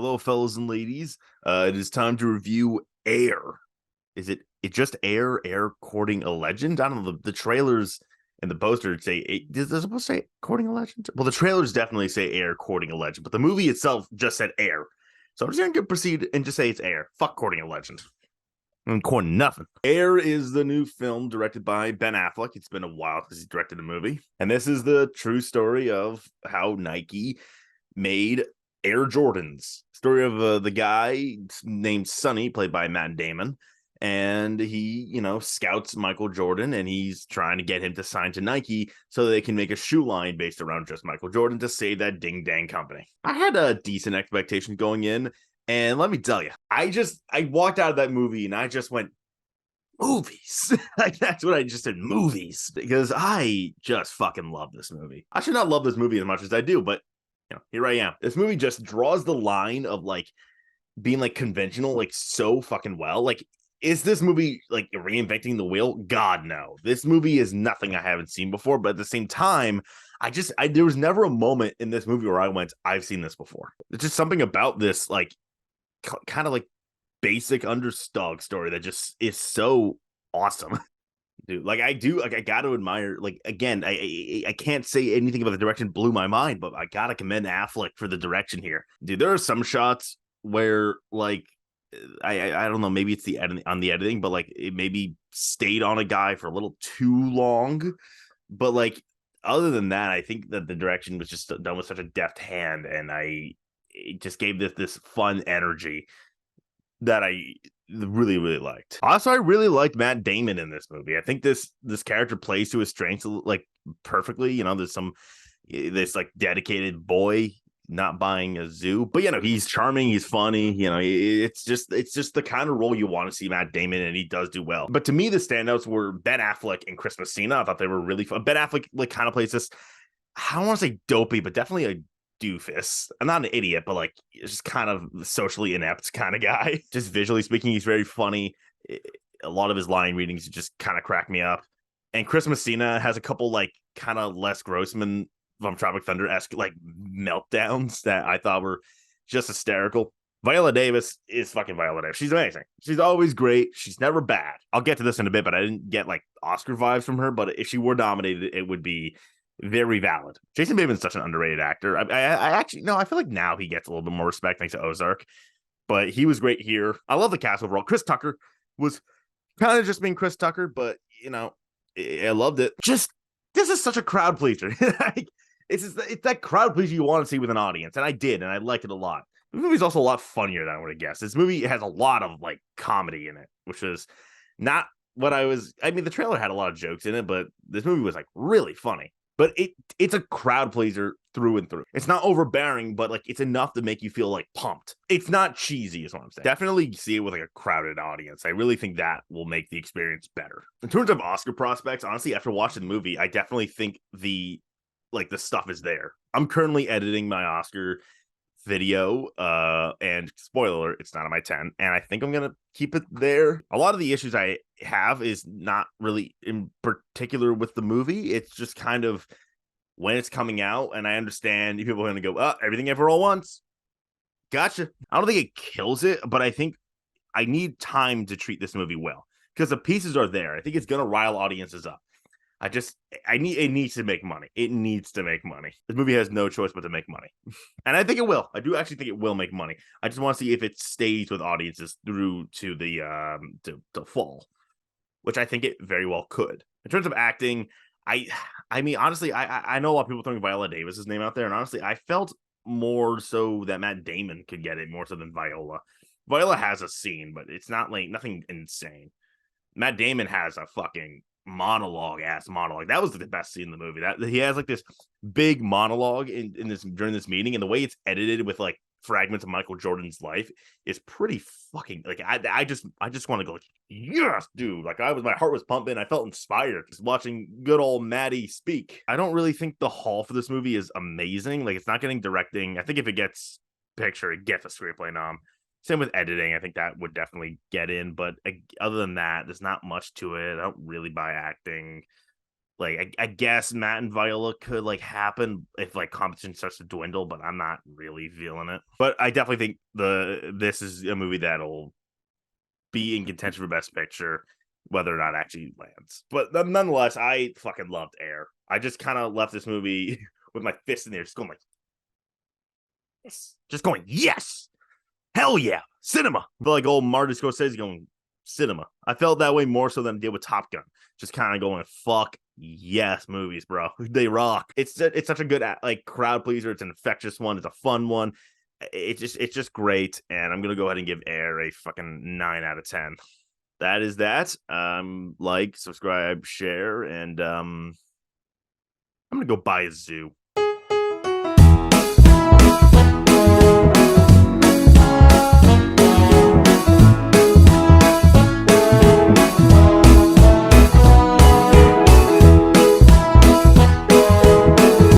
Hello, fellows and ladies. It is time to review Air. Is it just Air? Air courting a legend? I don't know. The trailers and the poster say does it supposed to say courting a legend? Well, the trailers definitely say Air courting a legend, but the movie itself just said Air. So I'm just gonna proceed and just say it's Air. Fuck courting a legend. I'm courting nothing. Air is the new film directed by Ben Affleck. It's been a while since he's directed a movie, and this is the true story of how Nike made Air Jordans. Story of the guy named Sonny, played by Matt Damon, and he, scouts Michael Jordan, and he's trying to get him to sign to Nike so they can make a shoe line based around just Michael Jordan to save that ding dang company. I had a decent expectation going in, and let me tell you, I walked out of that movie and I just went, movies. Like, that's what I just said, movies, because I just fucking love this movie. I should not love this movie as much as I do, but here I am. This movie just draws the line of like being like conventional, like so fucking well. Like, is this movie like reinventing the wheel? God, no. This movie is nothing I haven't seen before, but at the same time, there was never a moment in this movie where I went, I've seen this before. It's just something about this, like, kind of like basic underdog story that just is so awesome. Dude, I got to admire, again, I can't say anything about the direction blew my mind, but I gotta commend Affleck for the direction here. Dude, there are some shots where, like, I don't know, maybe it's the editing, but like it maybe stayed on a guy for a little too long. But like, other than that, I think that the direction was just done with such a deft hand, and it just gave this fun energy that I really, really liked. Also, I really liked Matt Damon in this movie. I think this character plays to his strengths like perfectly. There's this like dedicated boy not buying a zoo, but he's charming, he's funny. It's just the kind of role you want to see Matt Damon, and he does do well. But to me, the standouts were Ben Affleck and Chris Messina. I thought they were really fun. Ben Affleck like kind of plays this, I don't want to say dopey, but definitely a doofus. I'm not an idiot, but like just kind of socially inept kind of guy. Just visually speaking, he's very funny. A lot of his line readings just kind of crack me up. And Chris Messina has a couple like kind of Les Grossman from Tropic Thunder-esque like meltdowns that I thought were just hysterical. Viola Davis is fucking Viola Davis. She's amazing. She's always great. She's never bad. I'll get to this in a bit, but I didn't get like Oscar vibes from her. But if she were nominated, it would be very valid. Jason Bateman's such an underrated actor. I actually, no, I feel like now he gets a little bit more respect thanks to Ozark, but he was great here. I love the cast overall. Chris Tucker was kind of just being Chris Tucker, but I loved it. Just, this is such a crowd pleaser. It's that crowd pleaser you want to see with an audience, and I did, and I liked it a lot. The movie's also a lot funnier than I would have guessed. This movie has a lot of like comedy in it, which is not what the trailer had a lot of jokes in it, but this movie was like really funny. But it's a crowd pleaser through and through. It's not overbearing, but like it's enough to make you feel like pumped. It's not cheesy, is what I'm saying. Definitely see it with like a crowded audience. I really think that will make the experience better. In terms of Oscar prospects, honestly, after watching the movie, I definitely think the stuff is there. I'm currently editing my Oscar video, and spoiler alert, it's not on my 10, and I think I'm gonna keep it there. A lot of the issues I have is not really in particular with the movie. It's just kind of when it's coming out, and I understand people are gonna go, everything ever all once. Gotcha. I don't think it kills it, but I think I need time to treat this movie well, because the pieces are there. I think it's gonna rile audiences up. It needs to make money. It needs to make money. This movie has no choice but to make money. And I think it will. I do actually think it will make money. I just want to see if it stays with audiences through to the to fall, which I think it very well could. In terms of acting, I mean, honestly, I know a lot of people throwing Viola Davis's name out there, and honestly, I felt more so that Matt Damon could get it more so than Viola. Viola has a scene, but it's not like nothing insane. Matt Damon has a fucking monologue. That was the best scene in the movie. That he has like this big monologue in this during this meeting, and the way it's edited with like fragments of Michael Jordan's life is pretty fucking like I just want to go like, yes, dude. Like my heart was pumping. I felt inspired just watching good old Maddie speak. I don't really think the haul for this movie is amazing. Like, it's not getting directing. I think if it gets picture, it gets a screenplay nom. Same with editing. I think that would definitely get in. But other than that, there's not much to it. I don't really buy acting. like I guess Matt and Viola could like happen if like competition starts to dwindle, but I'm not really feeling it. But I definitely think this is a movie that'll be in contention for Best Picture, whether or not it actually lands. But nonetheless, I fucking loved Air. I just kind of left this movie with my fist in there, just going like, yes, just going yes, hell yeah, cinema. I feel like old Martin Scorsese going cinema. I felt that way more so than I did with Top Gun. Just kind of going fuck yes, movies, bro. They rock. It's such a good like crowd pleaser. It's an infectious one. It's a fun one. It's just great. And I'm gonna go ahead and give Air a fucking 9 out of 10. That is that. Like, subscribe, share, and I'm gonna go buy a zoo.